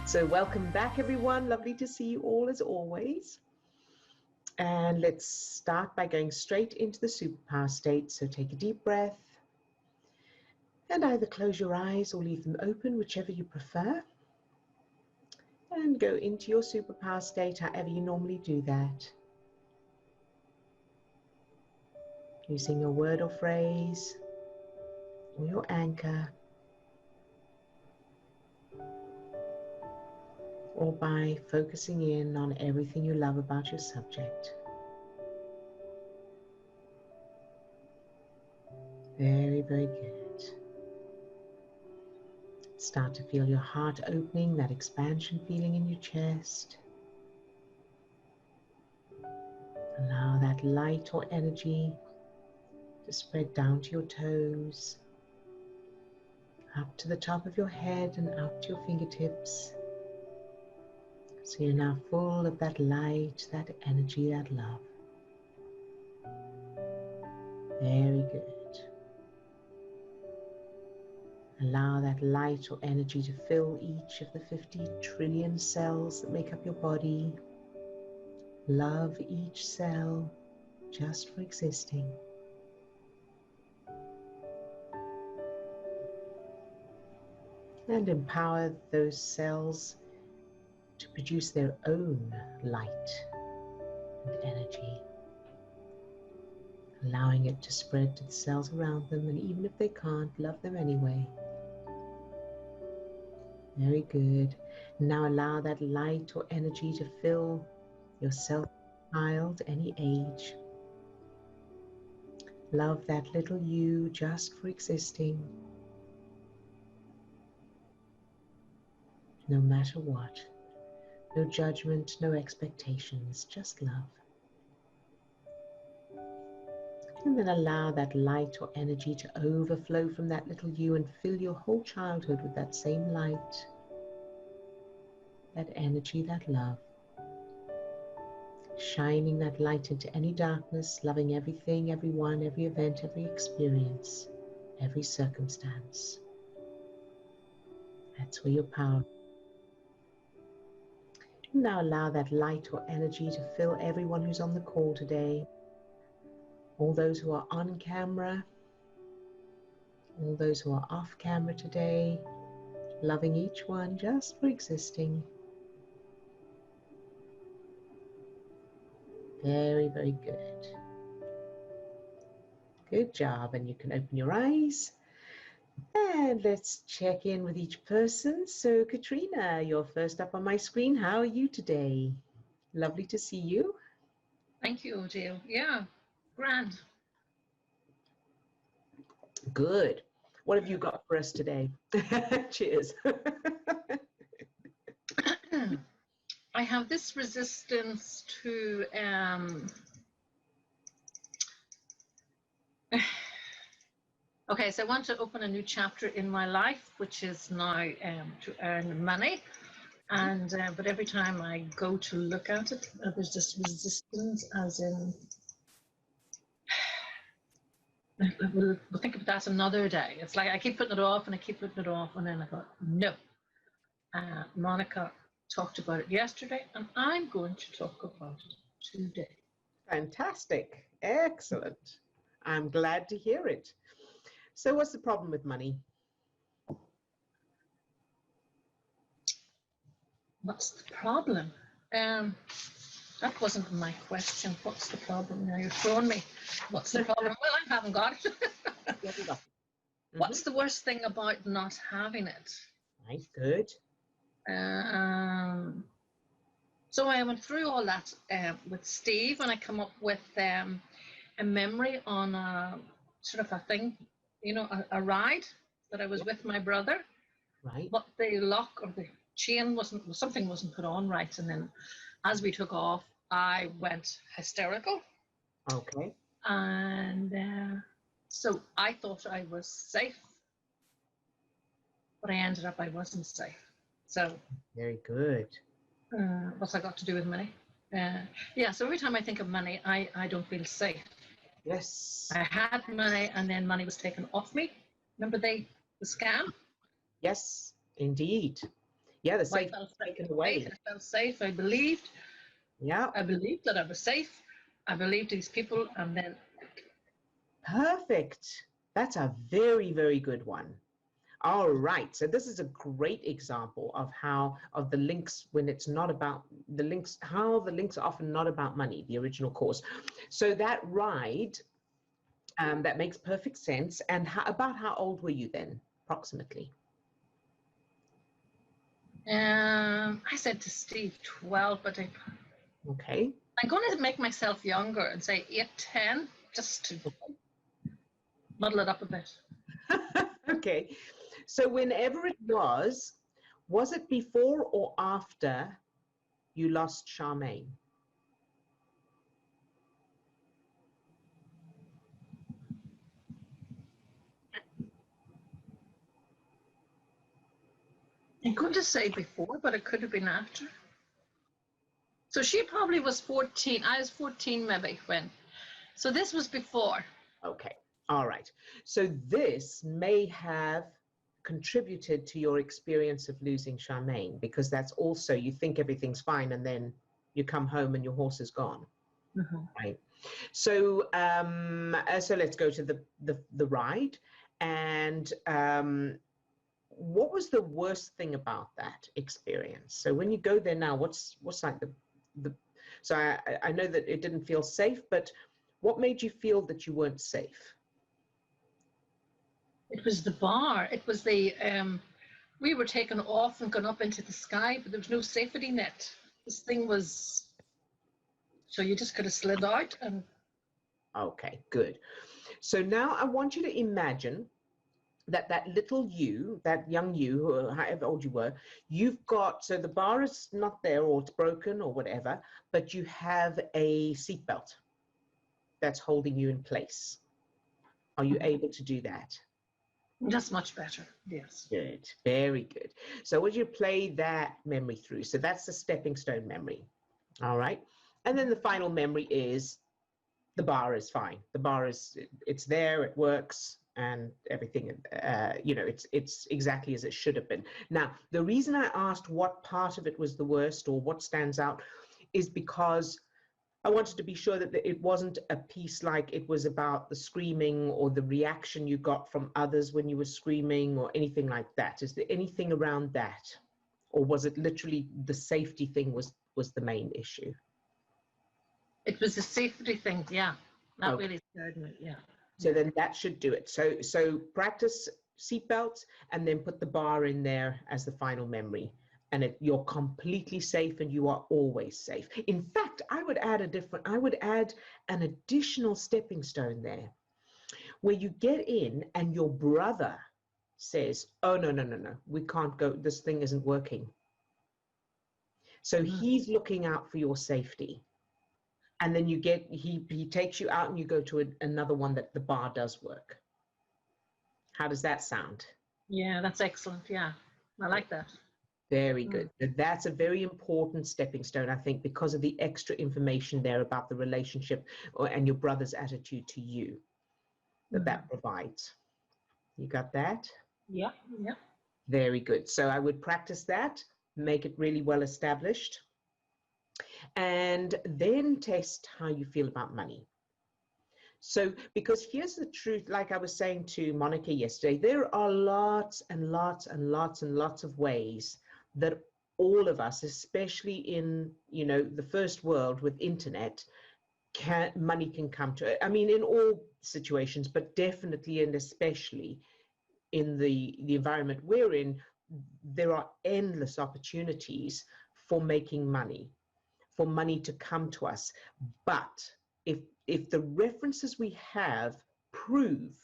So welcome back, everyone. Lovely to see you all as always. And let's start by going straight into the superpower state. So take a deep breath and either close your eyes or leave them open, whichever you prefer. And go into your superpower state however you normally do that. Using your word or phrase or your anchor, or by focusing in on everything you love about your subject. Very, very good. Start to feel your heart opening, that expansion feeling in your chest. Allow that light or energy to spread down to your toes, up to the top of your head and out to your fingertips. So you're now full of that light, that energy, that love. Very good. Allow that light or energy to fill each of the 50 trillion cells that make up your body. Love each cell just for existing. And empower those cells to produce their own light and energy, allowing it to spread to the cells around them, and even if they can't, love them anyway. Very good. Now allow that light or energy to fill yourself, child, any age. Love that little you just for existing, no matter what. No judgment, no expectations, just love. And then allow that light or energy to overflow from that little you and fill your whole childhood with that same light, that energy, that love. Shining that light into any darkness, loving everything, everyone, every event, every experience, every circumstance. That's where your power. Now allow that light or energy to fill everyone who's on the call today. All those who are on camera, all those who are off camera today, loving each one just for existing. Very, very good. Good job. And you can open your eyes. And let's check in with each person. So Katrina, you're first up on my screen. How are you today? Lovely to see you. Thank you, Jill. Yeah, grand. Good. What have you got for us today? Cheers. I have this resistance to okay, so I want to open a new chapter in my life, which is now to earn money. And but every time I go to look at it, there's this resistance, as in we'll think of that another day. It's like I keep putting it off and I keep putting it off, and then I thought, no. Monika talked about it yesterday, and I'm going to talk about it today. Fantastic. Excellent. I'm glad to hear it. So what's the problem with money? What's the problem? That wasn't my question. What's the problem? Now you're throwing me. What's the problem? Well, I haven't got it. What's the worst thing about not having it? Right, good. So I went through all that with Steve, and I come up with a memory on a sort of a thing, you know, a ride that I was with my brother. Right. But the lock or the chain something wasn't put on right, and then as we took off, I went hysterical. Okay. And so I thought I was safe, but I ended up I wasn't safe. So very good. What's that got to do with money? Yeah, so every time I think of money, I don't feel safe. Yes. I had money, and then money was taken off me. Remember the scam? Yes, indeed. Yeah, the I safety felt taken safe. away. I felt safe. I believed. Yeah. I believed that I was safe. I believed these people, and then Perfect. That's a very, very good one. All right. So this is a great example of how of the links when it's not about the links, how the links are often not about money, the original cause. So that ride, that makes perfect sense. And about how old were you then, approximately? I said to Steve 12, but Okay. I'm going to make myself younger and say 8, 10, just to muddle it up a bit. Okay. So whenever it was it before or after you lost Charmaine? I'm going to say before, but it could have been after. So she probably was 14. I was 14 maybe when. So this was before. Okay. All right. So this may have contributed to your experience of losing Charmaine, because that's also, you think everything's fine and then you come home and your horse is gone. Mm-hmm. Right. So so let's go to the ride. And what was the worst thing about that experience? So when you go there now, what's like the so I know that it didn't feel safe, but what made you feel that you weren't safe? It was the bar. It was the we were taken off and gone up into the sky, but there was no safety net. This thing was, so you just could have slid out and. Okay, good. So now I want you to imagine that little you, that young you, however old you were, you've got, so the bar is not there or it's broken or whatever, but you have a seatbelt that's holding you in place. Are you able to do that? That's much better. Yes. Good, very good. So would you play that memory through? So that's the stepping stone memory. All right. And then the final memory is the bar is fine. The bar is, it's there, it works, and everything, it's exactly as it should have been. Now, the reason I asked what part of it was the worst or what stands out is because I wanted to be sure that it wasn't a piece like it was about the screaming or the reaction you got from others when you were screaming or anything like that. Is there anything around that? Or was it literally the safety thing was the main issue? It was a safety thing. Yeah. That Okay. really scared me. Yeah. So then that should do it. So practice seatbelts and then put the bar in there as the final memory. And you're completely safe and you are always safe. In fact, I would add an additional stepping stone there where you get in and your brother says, oh, no, no, no, no, we can't go. This thing isn't working. So he's looking out for your safety. And then he takes you out and you go to another one that the bar does work. How does that sound? Yeah, that's excellent. Yeah, I like that. Very good. That's a very important stepping stone, I think, because of the extra information there about the relationship and your brother's attitude to you that provides. You got that? Yeah, yeah. Very good. So I would practice that, make it really well established, and then test how you feel about money. So, because here's the truth, like I was saying to Monika yesterday, there are lots and lots and lots and lots of ways that all of us, especially in, the first world with internet, money can come to. I mean, in all situations, but definitely and especially in the environment we're in, there are endless opportunities for making money, for money to come to us. But if the references we have prove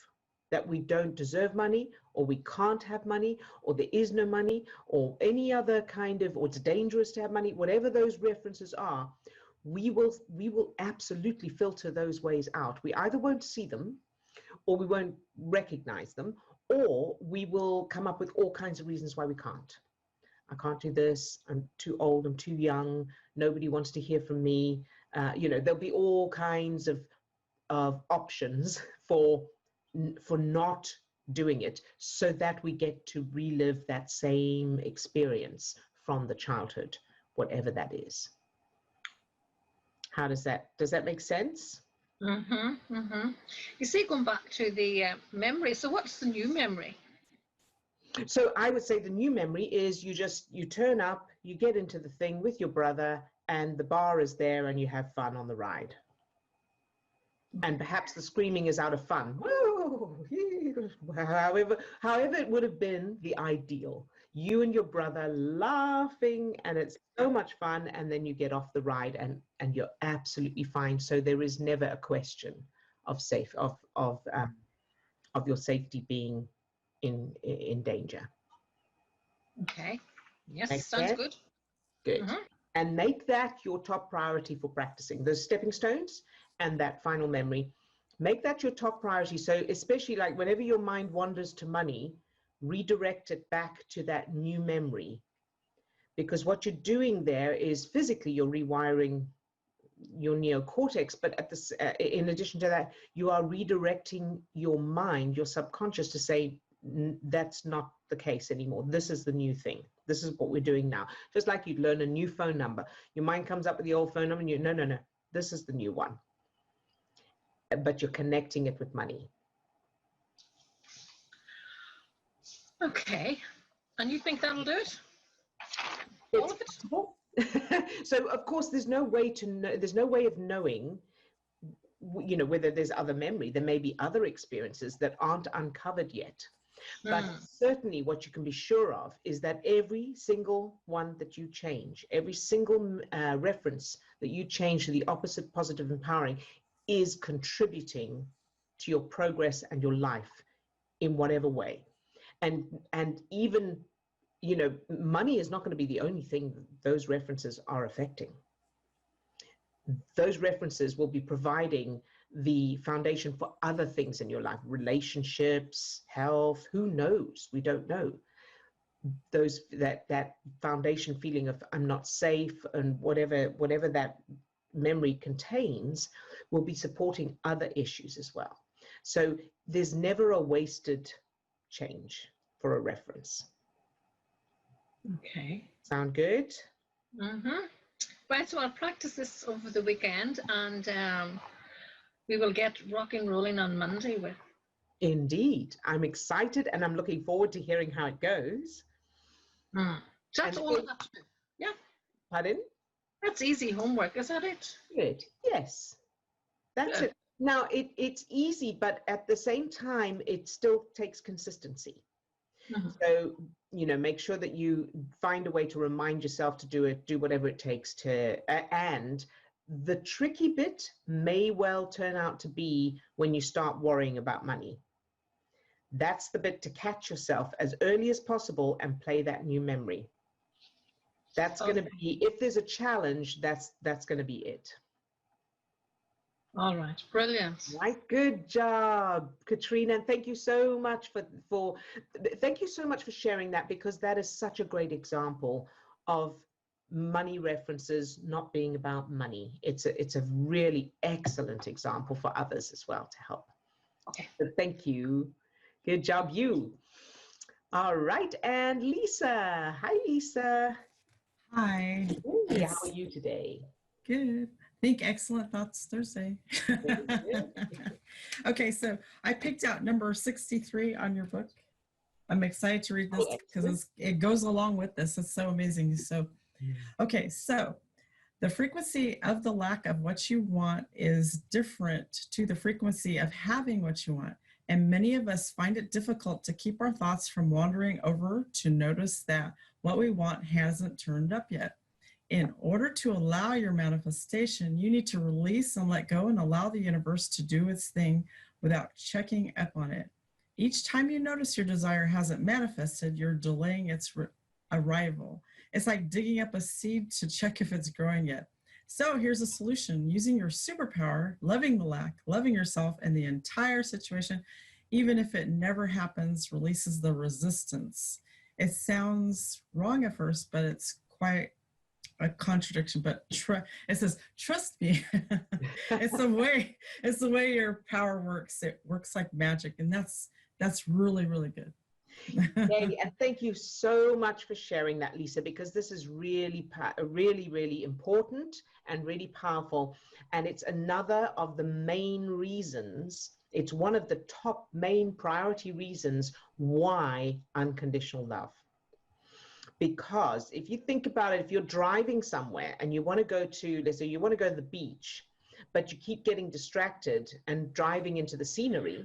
that we don't deserve money, or we can't have money, or there is no money, or any other kind of, or it's dangerous to have money, whatever those references are, we will absolutely filter those ways out. We either won't see them, or we won't recognize them, or we will come up with all kinds of reasons why we can't. I can't do this. I'm too old. I'm too young. Nobody wants to hear from me. There'll be all kinds of options for not doing it, so that we get to relive that same experience from the childhood, whatever that is. Does that make sense? Mm-hmm, mm-hmm. You see, going back to the memory, so what's the new memory? So I would say the new memory is you turn up, you get into the thing with your brother, and the bar is there and you have fun on the ride. And perhaps the screaming is out of fun. Woo! However it would have been the ideal. You and your brother laughing, and it's so much fun, and then you get off the ride and you're absolutely fine. So there is never a question of your safety being in danger. Okay. Yes, Make sounds sense? good. Good. Mm-hmm. And make that your top priority for practicing those stepping stones and that final memory. Make that your top priority. So especially like whenever your mind wanders to money, redirect it back to that new memory. Because what you're doing there is physically you're rewiring your neocortex, but in addition to that, you are redirecting your mind, your subconscious, to say, that's not the case anymore. This is the new thing. This is what we're doing now. Just like you'd learn a new phone number. Your mind comes up with the old phone number and no, this is the new one. But you're connecting it with money. Okay. And you think that'll do it? All of it? So of course there's no way of knowing, whether there's other memory. There may be other experiences that aren't uncovered yet. But certainly what you can be sure of is that every single one that you change, every single reference that you change to the opposite, positive, empowering, is contributing to your progress and your life in whatever way. And even, money is not going to be the only thing those references are affecting. Those references will be providing the foundation for other things in your life, relationships, health, who knows? We don't know. That foundation feeling of I'm not safe, and whatever that memory contains will be supporting other issues as well. So there's never a wasted change for a reference. Okay. Sound good? Mm-hmm. Right, so I'll practice this over the weekend, and we will get rock and rolling on Monday with. Indeed. I'm excited and I'm looking forward to hearing how it goes. So that's all I have to do. Yeah. Pardon? That's easy homework, is that it? Good. Yes. That's it. Now, it's easy, but at the same time, it still takes consistency. Mm-hmm. So, make sure that you find a way to remind yourself to do it, do whatever it takes to, and the tricky bit may well turn out to be when you start worrying about money. That's the bit to catch yourself as early as possible and play that new memory. That's going to be, if there's a challenge, that's going to be it. All right, brilliant. Right, good job, Katrina. And thank you so much for sharing that, because that is such a great example of money references not being about money. It's a really excellent example for others as well to help. Okay. So thank you. Good job, you. All right, and Lisa. Hi, Lisa. Hi. Hey, how are you today? Good. I think Excellent Thoughts Thursday. Okay, so I picked out number 63 on your book. I'm excited to read this because it goes along with this. It's so amazing. So, okay, so the frequency of the lack of what you want is different to the frequency of having what you want. And many of us find it difficult to keep our thoughts from wandering over to notice that what we want hasn't turned up yet. In order to allow your manifestation, you need to release and let go and allow the universe to do its thing without checking up on it. Each time you notice your desire hasn't manifested, you're delaying its arrival. It's like digging up a seed to check if it's growing yet. So here's a solution. Using your superpower, loving the lack, loving yourself and the entire situation, even if it never happens, releases the resistance. It sounds wrong at first, but it's quite a contradiction, but it says, trust me. It's the way your power works. It works like magic. And that's really, really good. Yay, and thank you so much for sharing that, Lisa, because this is really, really important and really powerful. And it's another of the main reasons, it's one of the top main priority reasons why unconditional love. Because if you think about it, if you're driving somewhere and you want to go to, let's say you want to go to the beach, but you keep getting distracted and driving into the scenery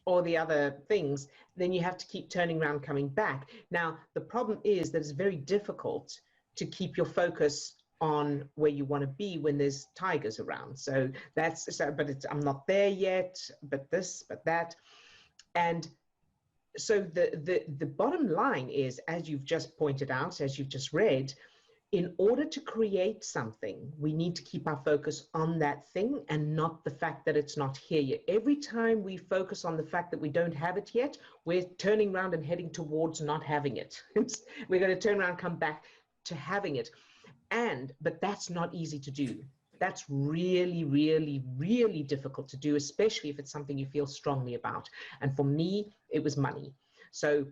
or the other things, then you have to keep turning around, coming back. Now, the problem is that it's very difficult to keep your focus on where you want to be when there's tigers around. So that's, but it's, I'm not there yet, but this, but that. And so the bottom line is, as you've just pointed out, as you've just read, in order to create something, we need to keep our focus on that thing and not the fact that it's not here yet. Every time we focus on the fact that we don't have it yet, we're turning around and heading towards not having it. We're going to turn around, come back to having it. But that's not easy to do. That's really, really, really difficult to do, especially if it's something you feel strongly about. And for me, it was money. So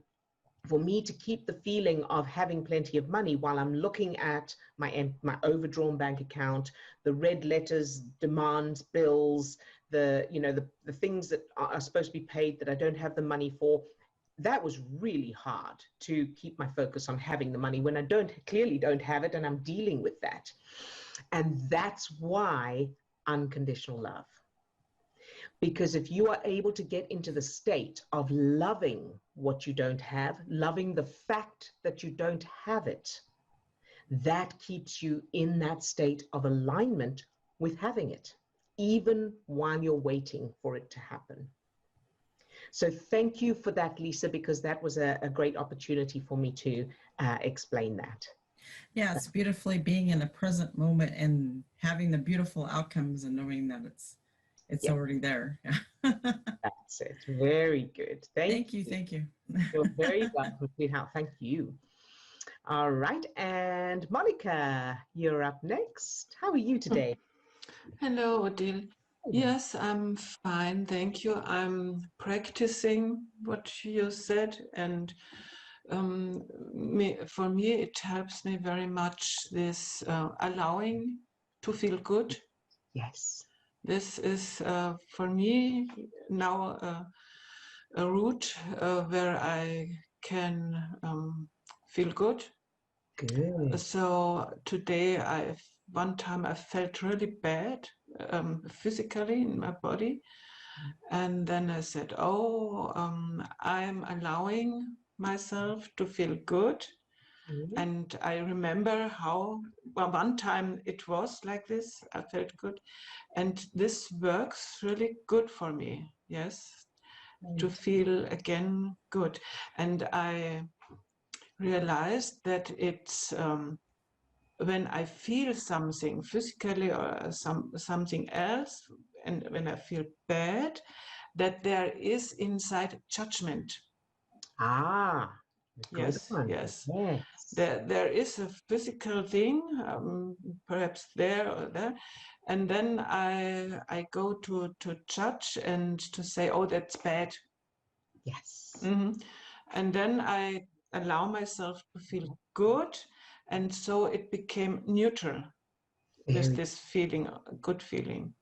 for me to keep the feeling of having plenty of money while I'm looking at my overdrawn bank account, the red letters, demands, bills, the things that are supposed to be paid that I don't have the money for, that was really hard to keep my focus on having the money when I clearly don't have it, and I'm dealing with that. And that's why unconditional love. Because if you are able to get into the state of loving what you don't have, loving the fact that you don't have it, that keeps you in that state of alignment with having it, even while you're waiting for it to happen. So thank you for that, Lisa, because that was a great opportunity for me to explain that. Yeah, it's beautifully being in the present moment and having the beautiful outcomes and knowing that it's already there. That's it. Very good. Thank you. Thank you. You're very welcome, sweetheart. Thank you. All right. And Monika, you're up next. How are you today? Hello, Odile. Yes, I'm fine. Thank you. I'm practicing what you said, and for me, it helps me very much, this allowing to feel good. Yes. This is for me now a route where I can feel good. Good. So today, one time I felt really bad physically in my body, and then I said, "Oh, I'm allowing myself to feel good." And I remember how one time it was like this. I felt good, and this works really good for me. Yes, to feel again good, and I realized that it's when I feel something physically or something else, and when I feel bad, that there is inside judgment. Ah, yes, yes. Yes. There is a physical thing, perhaps there or there, and then I go to judge and to say, "Oh, that's bad." Yes. And then I allow myself to feel good, and so it became neutral. There's this feeling, a good feeling.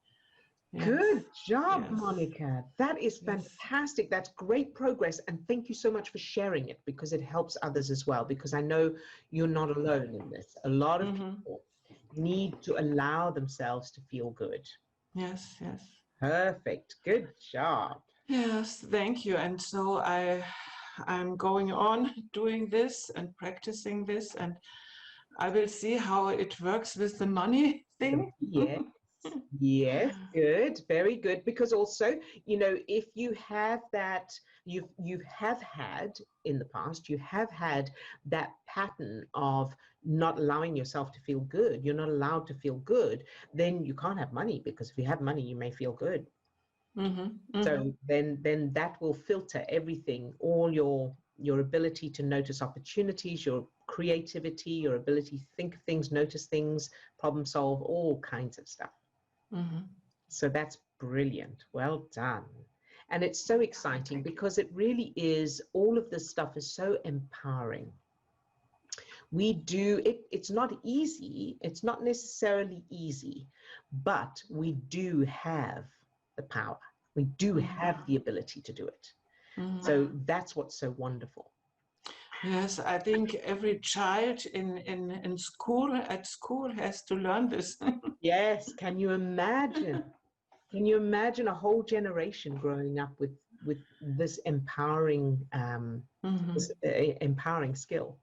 Yes. Good job, Yes. Monika. That is fantastic. Yes. That's great progress. And thank you so much for sharing it, because it helps others as well, because I know you're not alone in this. A lot of people need to allow themselves to feel good. Yes, yes. Perfect. Good job. Yes, thank you. And so I'm going on doing this and practicing this, and I will see how it works with the money thing. Yes. Yes, good, very good. Because also, if you have that, you have had in the past, you have had that pattern of not allowing yourself to feel good. You're not allowed to feel good. Then you can't have money, because if you have money, you may feel good. So then that will filter everything, all your ability to notice opportunities, your creativity, your ability to think of things, notice things, problem solve, all kinds of stuff. So that's brilliant. Well done. And it's so exciting because it really is, all of this stuff is so empowering. We do it, it's not easy, it's not necessarily easy, but we do have the power. We do have the ability to do it. So that's what's so wonderful. Yes, I think every child in school, at school, has to learn this. Yes, can you imagine? Can you imagine a whole generation growing up with this empowering empowering skill?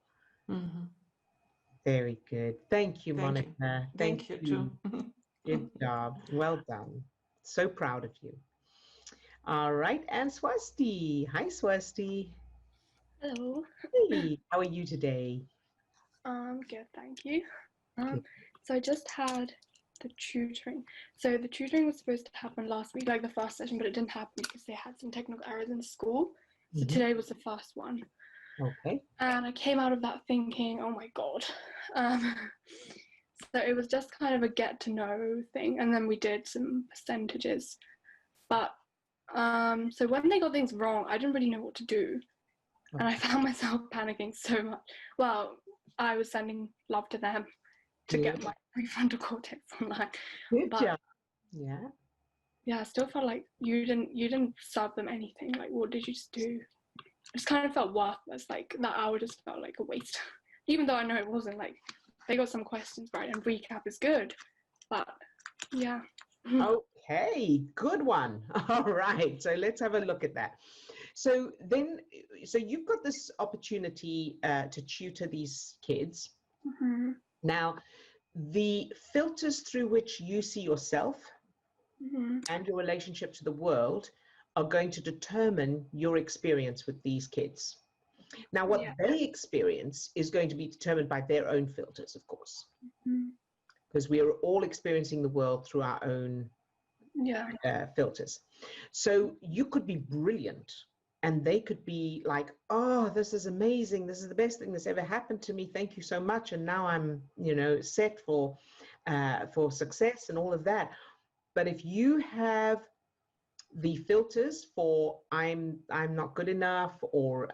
Very good. Thank you, Monika. Thank you too. Good job. Well done. So proud of you. All right, and Swasti. Hi, Swasti. Hello. Hey, how are you today? Good, thank you. Good. So I just had the tutoring. So the tutoring was supposed to happen last week, like the first session, but it didn't happen because they had some technical errors in the school. So today was the first one. Okay. And I came out of that thinking, oh my God. So it was just kind of a get to know thing. And then we did some percentages. But so when they got things wrong, I didn't really know what to do. And I found myself panicking so much. Well, I was sending love to them to get my prefrontal cortex online. Good but, job. Yeah. Yeah, I still felt like you didn't serve them anything. Like, what did you just do? I just kind of felt worthless. Like that hour just felt like a waste. Even though I know it wasn't. Like they got some questions right, and recap is good. But yeah. Okay, good one. All right, so let's have a look at that. So then, so you've got this opportunity to tutor these kids. Now, the filters through which you see yourself and your relationship to the world are going to determine your experience with these kids. Now, what they experience is going to be determined by their own filters, of course, because we are all experiencing the world through our own filters. So you could be brilliant, and they could be like, oh, this is amazing. This is the best thing that's ever happened to me. Thank you so much. And now I'm, set for success and all of that. But if you have the filters for I'm not good enough, or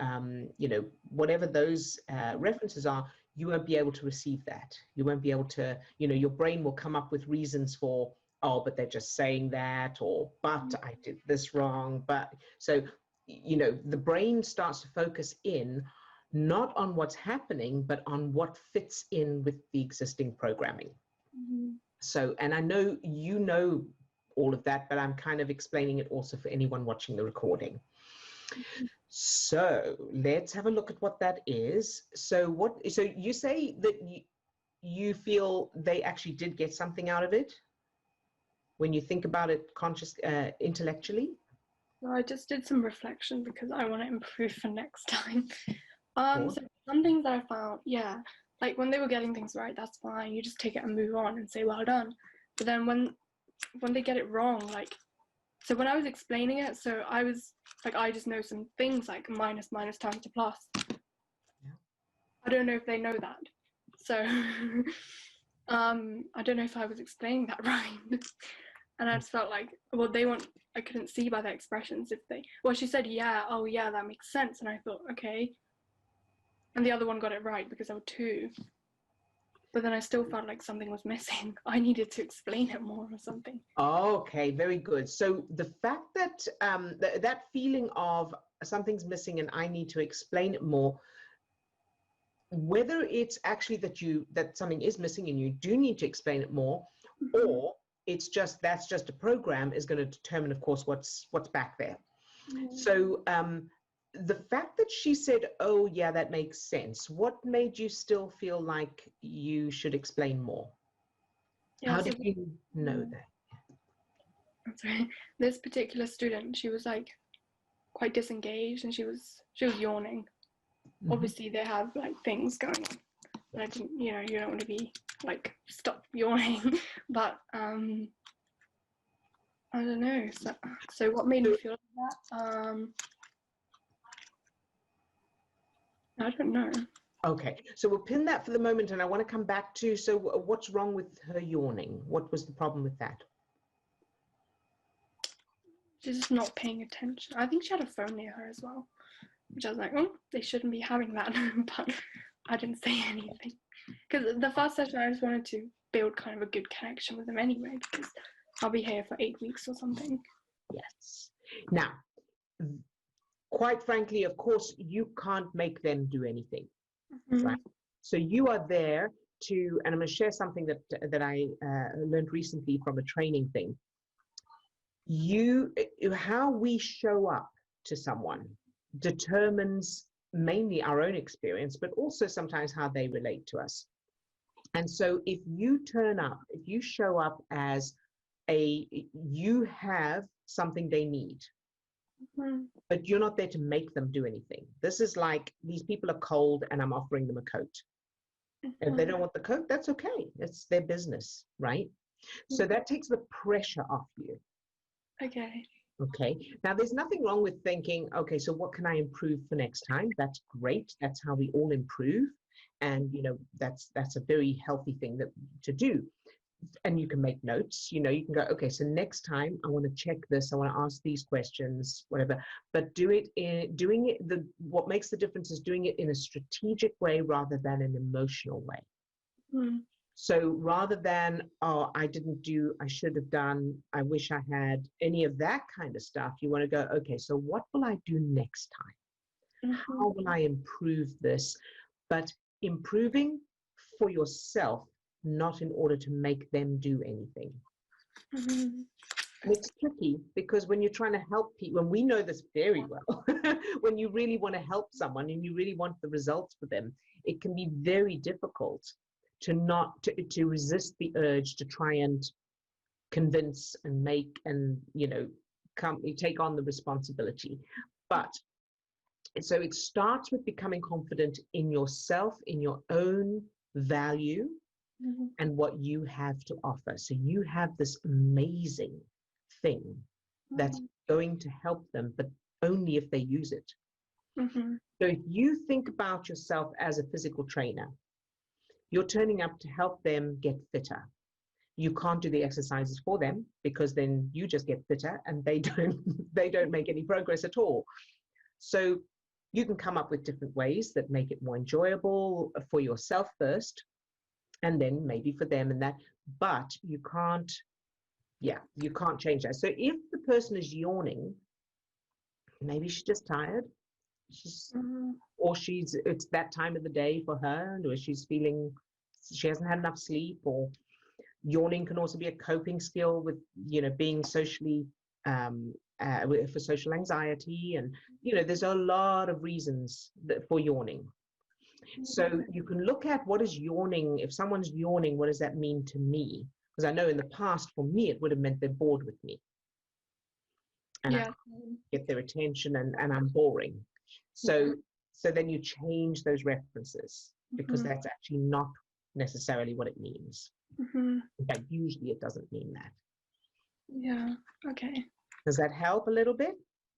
whatever those references are, you won't be able to receive that. You won't be able to, your brain will come up with reasons for, oh, but they're just saying that, or but I did this wrong. But so the brain starts to focus in not on what's happening, but on what fits in with the existing programming. So, and I know all of that, but I'm kind of explaining it also for anyone watching the recording. So let's have a look at what that is. So you say that you feel they actually did get something out of it when you think about it intellectually? Well, I just did some reflection because I want to improve for next time. So some things that I found, like when they were getting things right, that's fine. You just take it and move on and say, well done. But then when they get it wrong, like, so when I was explaining it, so I was like, I just know some things like minus times to plus. I don't know if they know that. So I don't know if I was explaining that right. And I just felt like, well, I couldn't see by their expressions she said, oh yeah, that makes sense. And I thought, okay. And the other one got it right because there were two. But then I still felt like something was missing. I needed to explain it more or something. Okay, very good. So the fact that that feeling of something's missing and I need to explain it more, whether it's actually that something is missing and you do need to explain it more, or it's that's just a program, is going to determine, of course, what's back there. So the fact that she said, oh yeah, that makes sense, what made you still feel like you should explain more? How did you know that? I'm sorry. This particular student, she was like quite disengaged, and she was yawning. Obviously they have like things going on, but I didn't, you don't want to be like, stop yawning. But I don't know. So what made me feel like that? I don't know. Okay, so we'll pin that for the moment, and I want to come back to, so what's wrong with her yawning? What was the problem with that? she's just not paying attention. I think she had a phone near her as well, which I was like, oh, they shouldn't be having that. But I didn't say anything. Because the first session, I just wanted to build kind of a good connection with them anyway, because I'll be here for 8 weeks or something. Yes. Now, quite frankly, of course, you can't make them do anything, right? So you are there to, and I'm going to share something that I learned recently from a training thing. How we show up to someone determines mainly our own experience, but also sometimes how they relate to us. And so if you turn up, if you show up as you have something they need, but you're not there to make them do anything. This is like, these people are cold and I'm offering them a coat. If they don't want the coat, that's okay. It's their business, right? So that takes the pressure off you. Okay. Okay. Now, there's nothing wrong with thinking, okay, so what can I improve for next time? That's great. That's how we all improve. And, you know, that's a very healthy thing to do. And you can make notes, you know, you can go, okay, so next time I want to check this, I want to ask these questions, whatever, but what makes the difference is doing it in a strategic way rather than an emotional way. So rather than, oh, I should have done, I wish I had, any of that kind of stuff, you want to go, okay, so what will I do next time? How will I improve this? But improving for yourself, not in order to make them do anything. And it's tricky because when you're trying to help people, and we know this very well, when you really want to help someone and you really want the results for them, it can be very difficult to resist the urge to try and convince and make and, you know, take on the responsibility. But so it starts with becoming confident in yourself, in your own value, and what you have to offer. So you have this amazing thing that's going to help them, but only if they use it. So if you think about yourself as a physical trainer, you're turning up to help them get fitter. You can't do the exercises for them because then you just get fitter and they don't make any progress at all. So you can come up with different ways that make it more enjoyable for yourself first, and then maybe for them and that, but you can't change that. So if the person is yawning, maybe she's just tired, or it's that time of the day for her, or she's feeling she hasn't had enough sleep, or yawning can also be a coping skill with, you know, being socially, for social anxiety, and, you know, there's a lot of reasons for yawning. So you can look at what is yawning. If someone's yawning, what does that mean to me? Because I know in the past, for me, it would have meant they're bored with me. And I get their attention and I'm boring. So then you change those references because that's actually not necessarily what it means. In fact, usually it doesn't mean that. Yeah, okay. Does that help a little bit?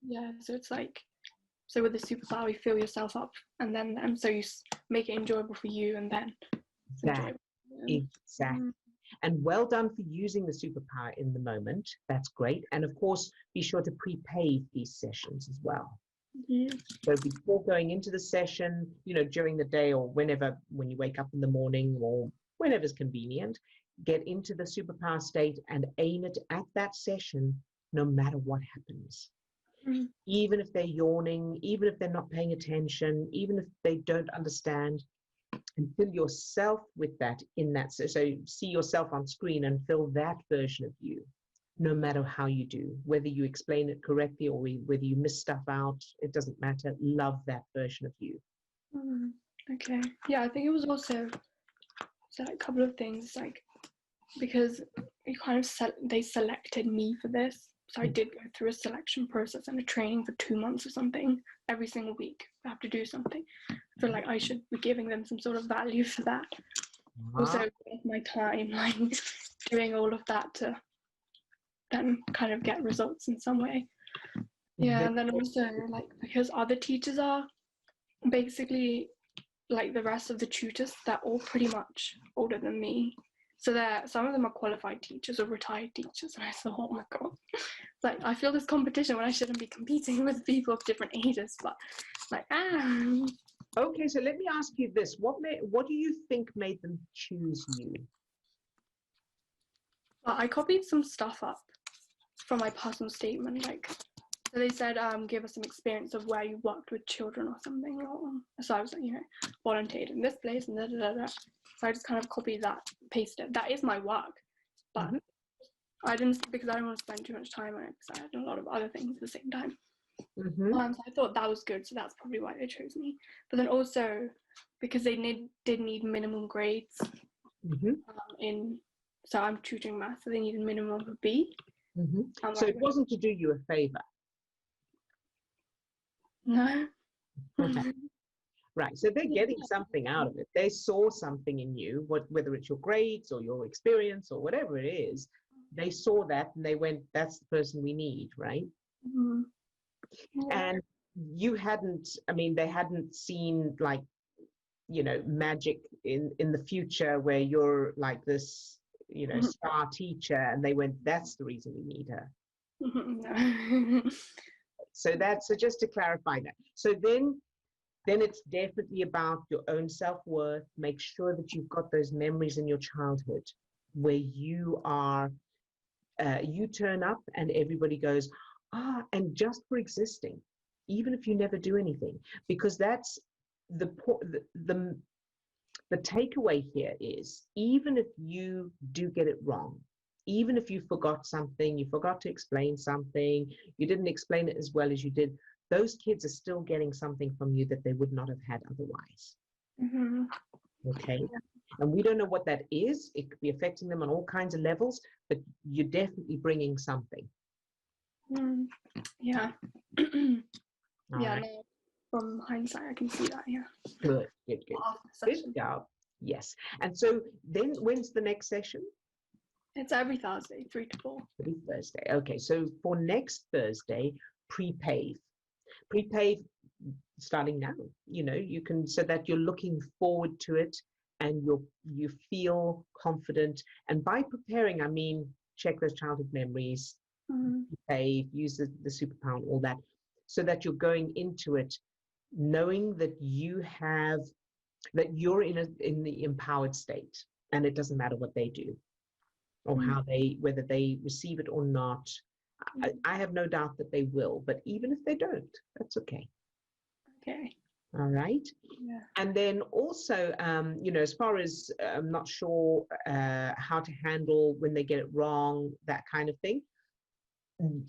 Yeah, so it's like, so with the superpower, you fill yourself up, and so you make it enjoyable for you, and then exactly. And well done for using the superpower in the moment. That's great. And of course, be sure to prepay these sessions as well. So before going into the session, you know, during the day or whenever, when you wake up in the morning or whenever's convenient, get into the superpower state and aim it at that session, no matter what happens. Even if they're yawning, even if they're not paying attention, even if they don't understand, and fill yourself with that in that. So see yourself on screen and fill that version of you, no matter how you do, whether you explain it correctly or whether you miss stuff out, it doesn't matter. Love that version of you. Okay. Yeah, I think it was also a couple of things, like, because it kind of they selected me for this. So I did go through a selection process and a training for 2 months or something. Every single week I have to do something. I feel like I should be giving them some sort of value for that. Also, my time, like, doing all of that to then kind of get results in some way. Yeah, and then also, like, because other teachers are basically like the rest of the tutors, they're all pretty much older than me. So some of them are qualified teachers or retired teachers, and I thought, oh my god, it's like I feel this competition when I shouldn't be competing with people of different ages, but like Okay, so let me ask you this: what do you think made them choose you? Well, I copied some stuff up from my personal statement, like, so they said, give us some experience of where you worked with children or something. So I was like, you know, volunteered in this place and da da da da. So I just kind of copied that, pasted it. That is my work, but I didn't, because I didn't want to spend too much time on it because I had a lot of other things at the same time. So I thought that was good, so that's probably why they chose me. But then also because they did need minimum grades so I'm tutoring math, so they needed minimum of a B. So it wasn't to do you a favor. No. Right, so they're getting something out of it. They saw something in you, whether it's your grades or your experience or whatever it is. They saw that and they went, that's the person we need, right? And you hadn't, I mean, they hadn't seen, like, you know, magic in the future where you're like this, you know, star teacher, and they went, that's the reason we need her. So just to clarify that. So then it's definitely about your own self-worth. Make sure that you've got those memories in your childhood where you are, you turn up and everybody goes, and just for existing, even if you never do anything, because that's the takeaway here is, even if you do get it wrong, even if you forgot something, you forgot to explain something, you didn't explain it as well as you did, those kids are still getting something from you that they would not have had otherwise. Okay. And we don't know what that is. It could be affecting them on all kinds of levels, but you're definitely bringing something. Yeah. All yeah, right. no, from hindsight, I can see that, yeah. Good. Good job. Yes. And so then when's the next session? It's every Thursday, 3 to 4. Every Thursday. Okay. So for next Thursday, pre-pave. Pre-pave starting now, you know, you can, so that you're looking forward to it and you feel confident. And by preparing, I mean, check those childhood memories, pre-pave, use the superpower and all that, so that you're going into it knowing that you're in the empowered state, and it doesn't matter what they do or whether they receive it or not. I have no doubt that they will, but even if they don't, that's okay. Okay. All right. Yeah. And then also, you know, as far as I'm not sure how to handle when they get it wrong, that kind of thing,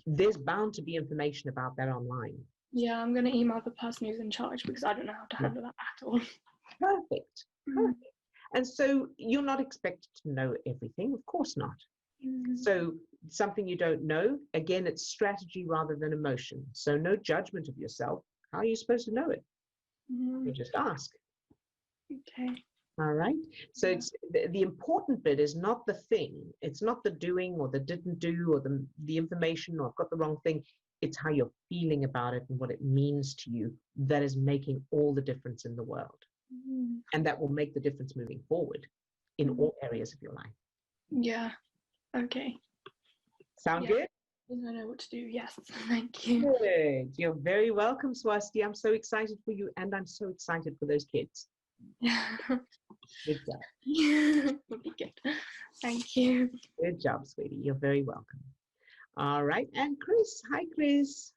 there's bound to be information about that online. Yeah, I'm going to email the person who's in charge because I don't know how to handle that at all. Perfect. Perfect. And so you're not expected to know everything, of course not. So something you don't know, again, it's strategy rather than emotion. So no judgment of yourself. How are you supposed to know it? You just ask. Okay. All right. So it's the important bit is not the thing. It's not the doing or the didn't do or the information or I've got the wrong thing. It's how you're feeling about it and what it means to you that is making all the difference in the world. And that will make the difference moving forward in all areas of your life. Yeah. Okay. Sound good? I know what to do. Yes. Thank you. Good. You're very welcome, Swasti. I'm so excited for you, and I'm so excited for those kids. Yeah. Good job. Would be good. Thank you. Good job, sweetie. You're very welcome. All right. And Chris. Hi, Chris.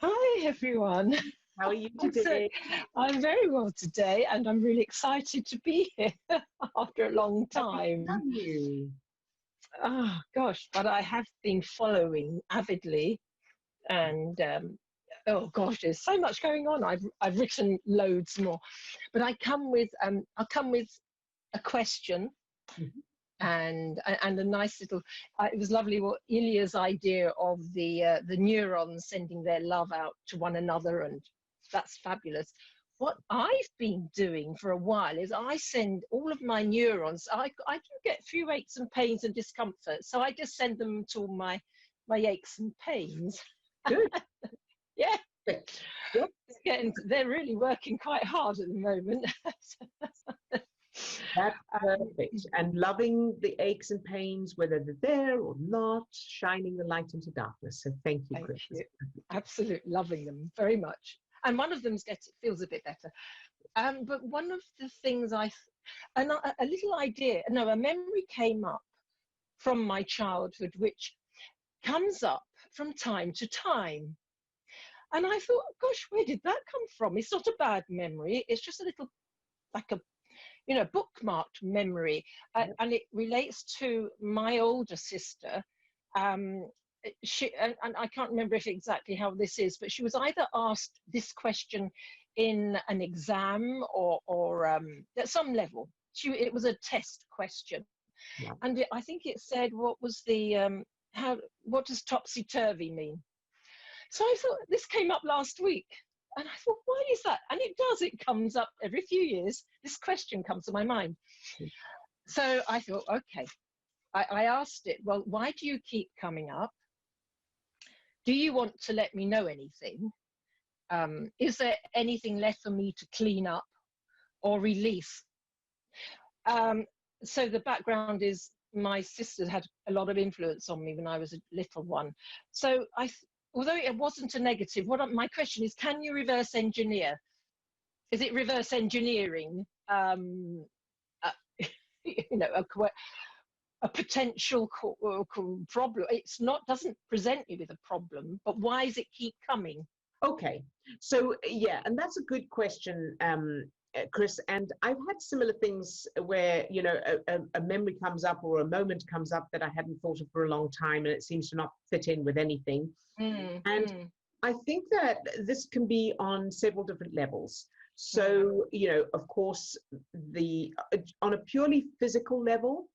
Hi, everyone. How are you today? I'm very well today, and I'm really excited to be here after a long time. How are you? Oh, gosh, but I have been following avidly, and oh gosh, there's so much going on. I've written loads more, but I'll come with a question. And a nice little, it was lovely what Ilya's idea of the neurons sending their love out to one another, and that's fabulous. What I've been doing for a while is I send all of my neurons, I do get a few aches and pains and discomfort, so I just send them to all my aches and pains. Good. Yeah. Yep. They're really working quite hard at the moment. That's perfect. And loving the aches and pains, whether they're there or not, shining the light into darkness. So thank you, Chris. Thank you. Absolutely loving them very much. And one of them feels a bit better. But one of the things a little idea, no, a memory came up from my childhood, which comes up from time to time. And I thought, gosh, where did that come from? It's not a bad memory. It's just a little, like a, bookmarked memory. And it relates to my older sister. She, and I can't remember exactly how this is, but she was either asked this question in an exam or at some level. It was a test question. Yeah. And I think it said, what was the, what does topsy-turvy mean? So I thought, this came up last week. And I thought, why is that? And it comes up every few years. This question comes to my mind. So I thought, okay. I asked it, well, why do you keep coming up? Do you want to let me know anything? Is there anything left for me to clean up or release? So the background is my sister had a lot of influence on me when I was a little one. So although it wasn't a negative, my question is, can you reverse engineer? Is it reverse engineering? A potential problem. It's not, doesn't present you with a problem, but why does it keep coming? Okay, so yeah, and that's a good question, Chris. And I've had similar things where, a memory comes up or a moment comes up that I hadn't thought of for a long time, and it seems to not fit in with anything. I think that this can be on several different levels. So, of course, on a purely physical level,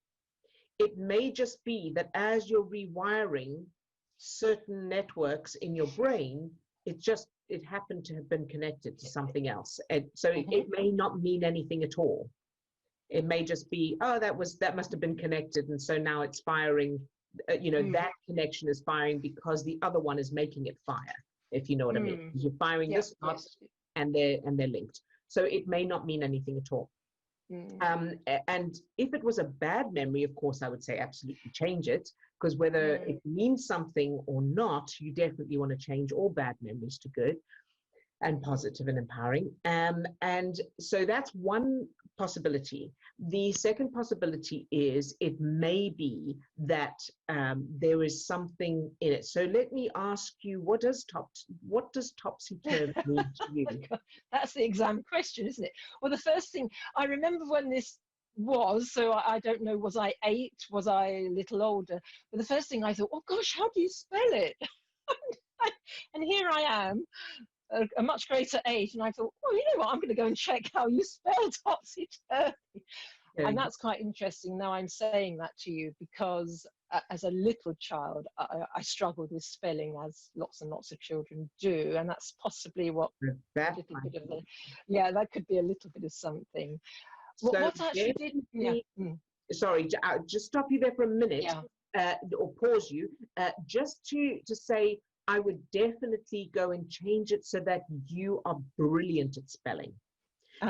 it may just be that as you're rewiring certain networks in your brain, it happened to have been connected to something else. And so it may not mean anything at all. It may just be, oh, that must have been connected. And so now it's firing, that connection is firing because the other one is making it fire, if you know what I mean. You're firing this part and they're linked. So it may not mean anything at all. And if it was a bad memory, of course, I would say absolutely change it, because whether it means something or not, you definitely want to change all bad memories to good and positive and empowering. And so that's one possibility. The second possibility is it may be that there is something in it. So let me ask you, what does topsy-turvy mean to you? That's the exam question, isn't it? Well, the first thing, I remember when this was, so I don't know, was I 8? Was I a little older? But the first thing I thought, oh gosh, how do you spell it? And here I am, a much greater age, and I thought, well, you know what, I'm going to go and check how you spell topsy-turvy. And that's quite interesting now I'm saying that to you, because as a little child, I struggled with spelling, as lots and lots of children do, and that's possibly what that could be a little bit of something. What actually did? Sorry, I'll just stop you there for a minute, or pause you, just to say, I would definitely go and change it so that you are brilliant at spelling.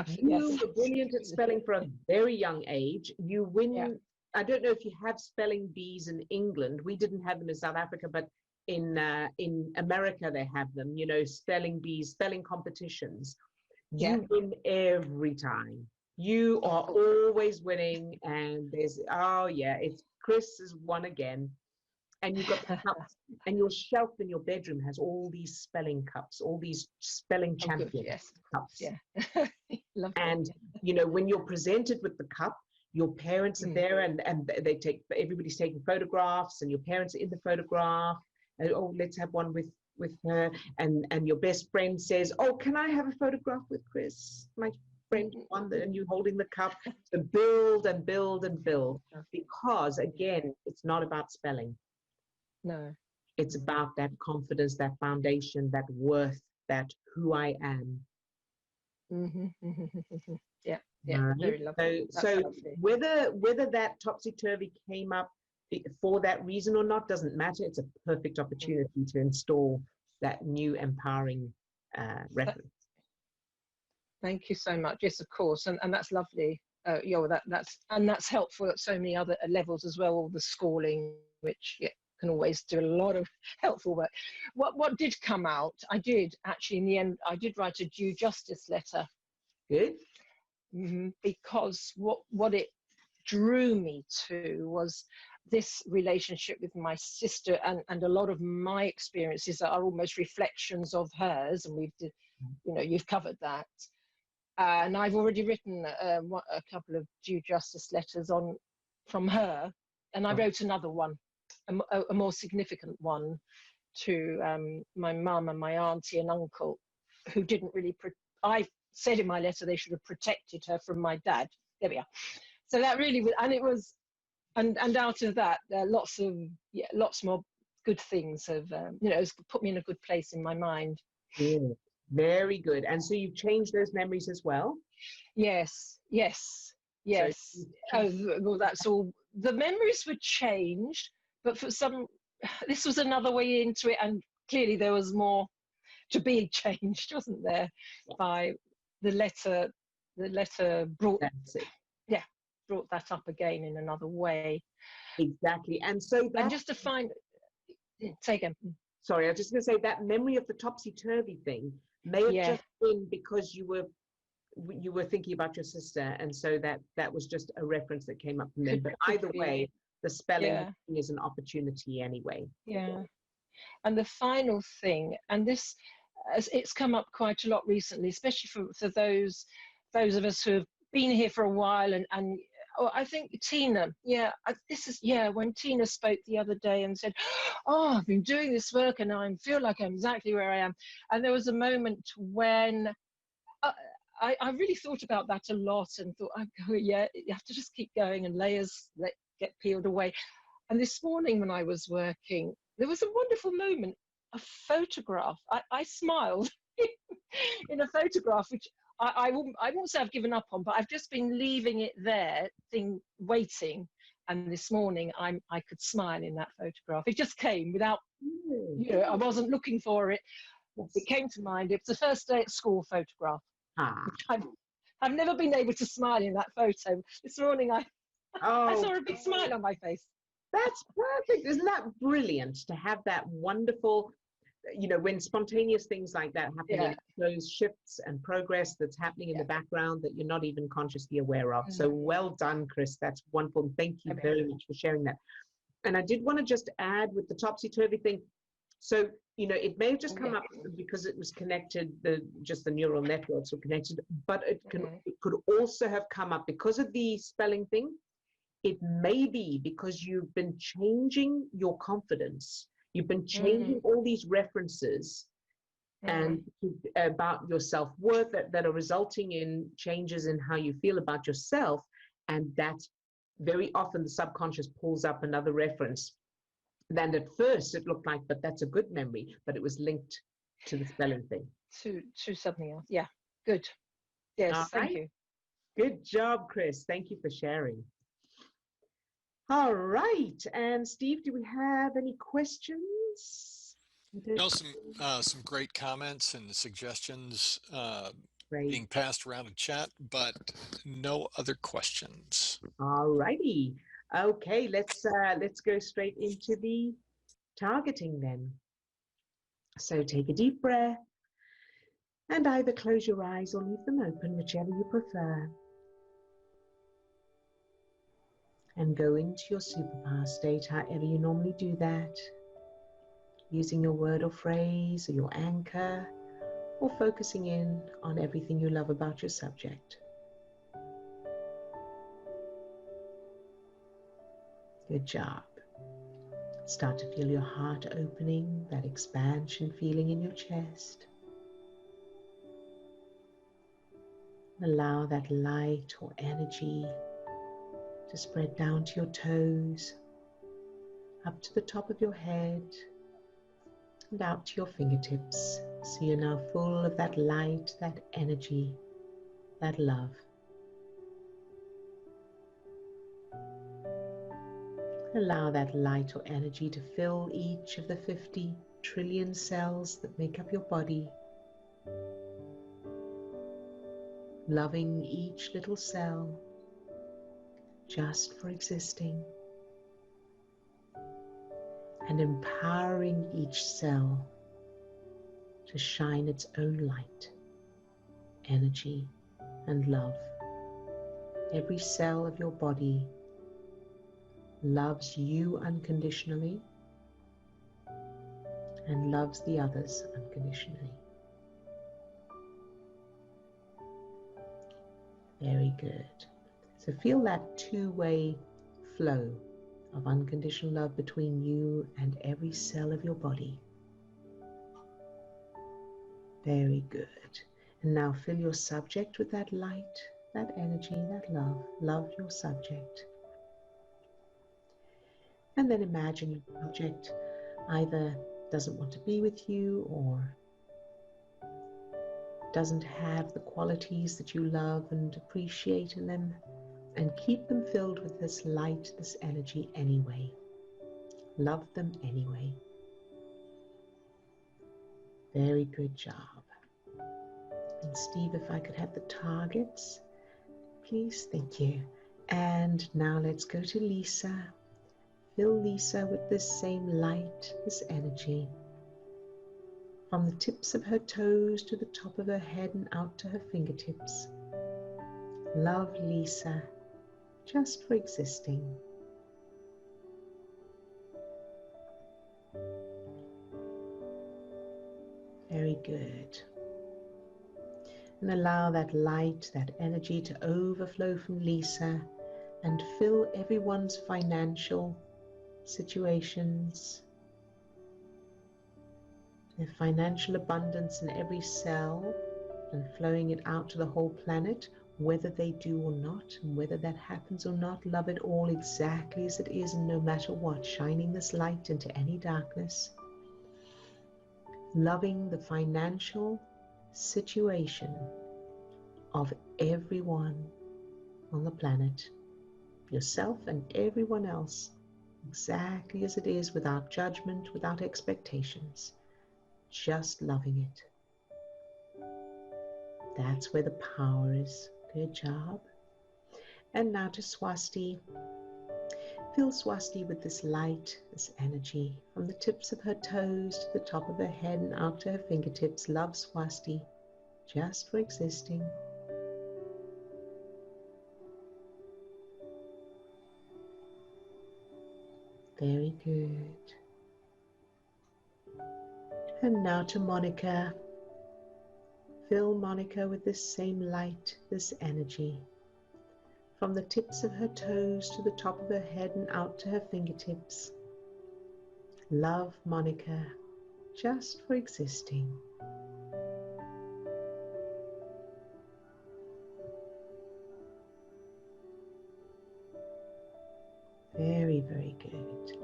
You were brilliant at spelling for a very young age. You win. Yeah. I don't know if you have spelling bees in England. We didn't have them in South Africa, but in America they have them. Spelling bees, spelling competitions. Yeah. You win every time. You are always winning, and it's Chris has won again. And you've got the cups, and your shelf in your bedroom has all these spelling cups, all these spelling champion cups. Yeah. And when you're presented with the cup, your parents are there, and everybody's taking photographs, and your parents are in the photograph. And let's have one with her. And your best friend says, oh, can I have a photograph with Chris? My friend won, and you holding the cup. To build and build and build, because again, it's not about spelling. No. It's about that confidence, that foundation, that worth, that who I am. Yeah, very lovely. So whether that topsy-turvy came up for that reason or not doesn't matter. It's a perfect opportunity to install that new empowering reference. Thank you so much. Yes, of course, and that's lovely. Yeah, well, that's helpful at so many other levels as well. All the schooling, which can always do a lot of helpful work. What did come out? I did actually in the end. I did write a due justice letter. Good. Because what it drew me to was this relationship with my sister, and a lot of my experiences are almost reflections of hers, and you've covered that. And I've already written a couple of due justice letters from her, and I wrote another one, a more significant one, to my mum and my auntie and uncle, who didn't really. I said in my letter they should have protected her from my dad. There we are. So that really was, and it was, and out of that, lots more good things have, it's put me in a good place in my mind. Yeah. Very good. And so you've changed those memories as well? Yes. Well, that's all. The memories were changed, but for some, this was another way into it, and clearly there was more to be changed, wasn't there? By the letter brought brought that up again in another way. Exactly. And so that, and just to find, say again. Sorry, I was just going to say that memory of the topsy-turvy thing may have just been because you were thinking about your sister, and so that was just a reference that came up from them. But either way, the spelling is an opportunity anyway. Yeah. And the final thing, and this, it's come up quite a lot recently, especially for those of us who have been here for a while, and I think Tina, when Tina spoke the other day and said, "Oh, I've been doing this work and I feel like I'm exactly where I am," and there was a moment when I really thought about that a lot and thought, you have to just keep going and layers get peeled away. And this morning when I was working, there was a wonderful moment, a photograph. I smiled in a photograph, which I won't say I've given up on, but I've just been leaving it there, waiting. And this morning I could smile in that photograph. It just came without, I wasn't looking for it. It came to mind. It was the first day at school photograph. I've never been able to smile in that photo. This morning I saw a big smile on my face. That's perfect. Isn't that brilliant to have that wonderful, when spontaneous things like that happen, and those shifts and progress that's happening in the background that you're not even consciously aware of. So well done, Chris. That's wonderful. Thank you very much for sharing that. And I did want to just add with the topsy-turvy thing. So, it may have just come up because it was connected, just the neural networks were connected, but it could also have come up because of the spelling thing. It may be because you've been changing your confidence. You've been changing all these references and about your self-worth that are resulting in changes in how you feel about yourself. And that's very often the subconscious pulls up another reference. Then at first it looked like, but that's a good memory, but it was linked to the spelling thing. To something else. Yeah, good. Yes, thank you. Good job, Chris. Thank you for sharing. All right. And Steve, do we have any questions? No, some great comments and suggestions being passed around in chat, but no other questions. All righty. Okay, let's go straight into the targeting then. So take a deep breath and either close your eyes or leave them open, whichever you prefer. And go into your superpower state, however you normally do that, using your word or phrase or your anchor, or focusing in on everything you love about your subject. Good job. Start to feel your heart opening, that expansion feeling in your chest. Allow that light or energy to spread down to your toes, up to the top of your head, and out to your fingertips. So you're now full of that light, that energy, that love. Allow that light or energy to fill each of the 50 trillion cells that make up your body, loving each little cell, just for existing, and empowering each cell to shine its own light, energy, and love. Every cell of your body loves you unconditionally and loves the others unconditionally. Very good. So feel that two-way flow of unconditional love between you and every cell of your body. Very good. And now fill your subject with that light, that energy, that love. Love your subject. And then imagine your subject either doesn't want to be with you or doesn't have the qualities that you love and appreciate in them, and keep them filled with this light, this energy anyway. Love them anyway. Very good job. And Steve, if I could have the targets, please. Thank you. And now let's go to Lisa. Fill Lisa with this same light, this energy, from the tips of her toes to the top of her head and out to her fingertips. Love Lisa, just for existing. Very good. And allow that light, that energy to overflow from Lisa and fill everyone's financial situations, their financial abundance in every cell, and flowing it out to the whole planet, whether they do or not, and whether that happens or not. Love it all exactly as it is, and no matter what, shining this light into any darkness. Loving the financial situation of everyone on the planet, yourself and everyone else, exactly as it is, without judgment, without expectations, just loving it. That's where the power is. Good job. And now to Swasti. Fill Swasti with this light, this energy, from the tips of her toes to the top of her head and out to her fingertips. Love Swasti, just for existing. Very good. And now to Monika. Fill Monika with this same light, this energy, from the tips of her toes to the top of her head and out to her fingertips. Love Monika, just for existing. Very, very good.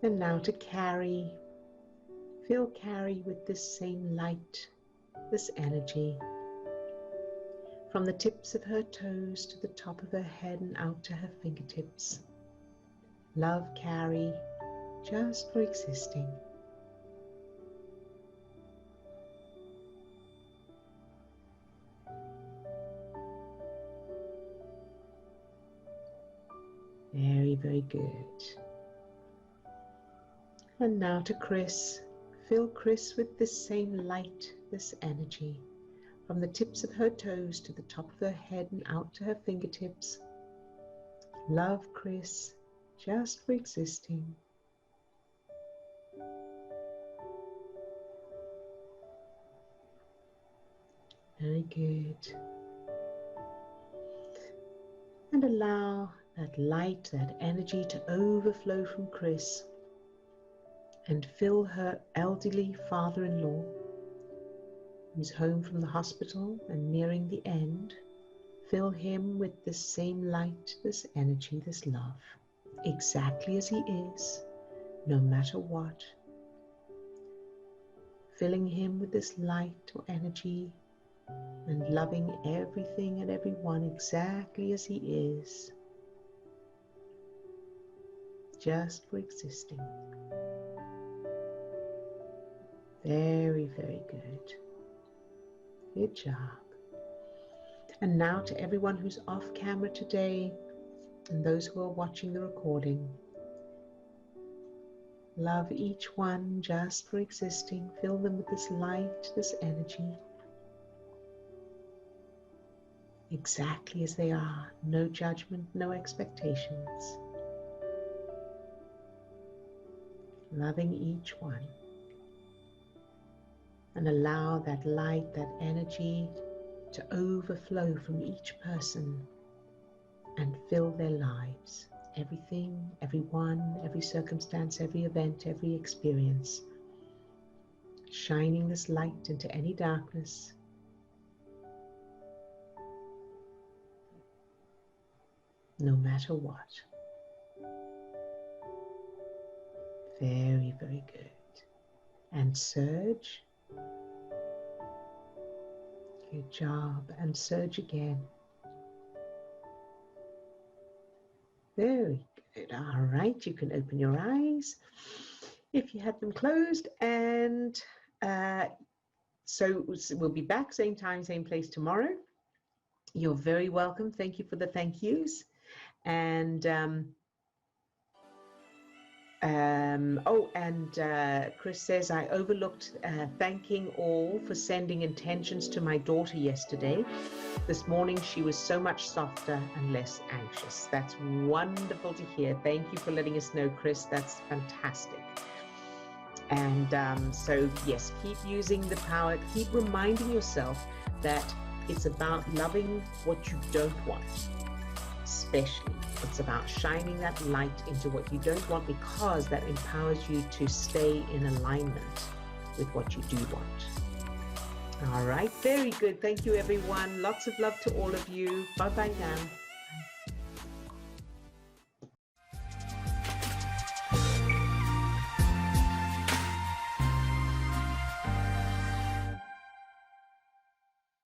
And now to Carrie. Fill Carrie with this same light, this energy, from the tips of her toes to the top of her head and out to her fingertips. Love Carrie, just for existing. Very, very good. And now to Chris. Fill Chris with this same light, this energy, from the tips of her toes to the top of her head and out to her fingertips. Love Chris, just for existing. Very good. And allow that light, that energy to overflow from Chris and fill her elderly father-in-law, who's home from the hospital and nearing the end. Fill him with this same light, this energy, this love, exactly as he is, no matter what. Filling him with this light or energy and loving everything and everyone exactly as he is, just for existing. Very, very good. Good job. And now to everyone who's off camera today and those who are watching the recording, love each one just for existing. Fill them with this light, this energy, exactly as they are. No judgment, no expectations. Loving each one. And allow that light, that energy to overflow from each person and fill their lives. Everything, everyone, every circumstance, every event, every experience. Shining this light into any darkness. No matter what. Very, very good. And surge. Good job. And surge again. Very good. All right, you can open your eyes if you had them closed. And so we'll be back same time, same place tomorrow. You're very welcome. Thank you for the thank yous. And Chris says, I overlooked thanking all for sending intentions to my daughter yesterday. This morning, she was so much softer and less anxious. That's wonderful to hear. Thank you for letting us know, Chris. That's fantastic. And so, yes, keep using the power. Keep reminding yourself that it's about loving what you don't want. Especially, it's about shining that light into what you don't want, because that empowers you to stay in alignment with what you do want. All right, very good. Thank you, everyone. Lots of love to all of you. Bye-bye now.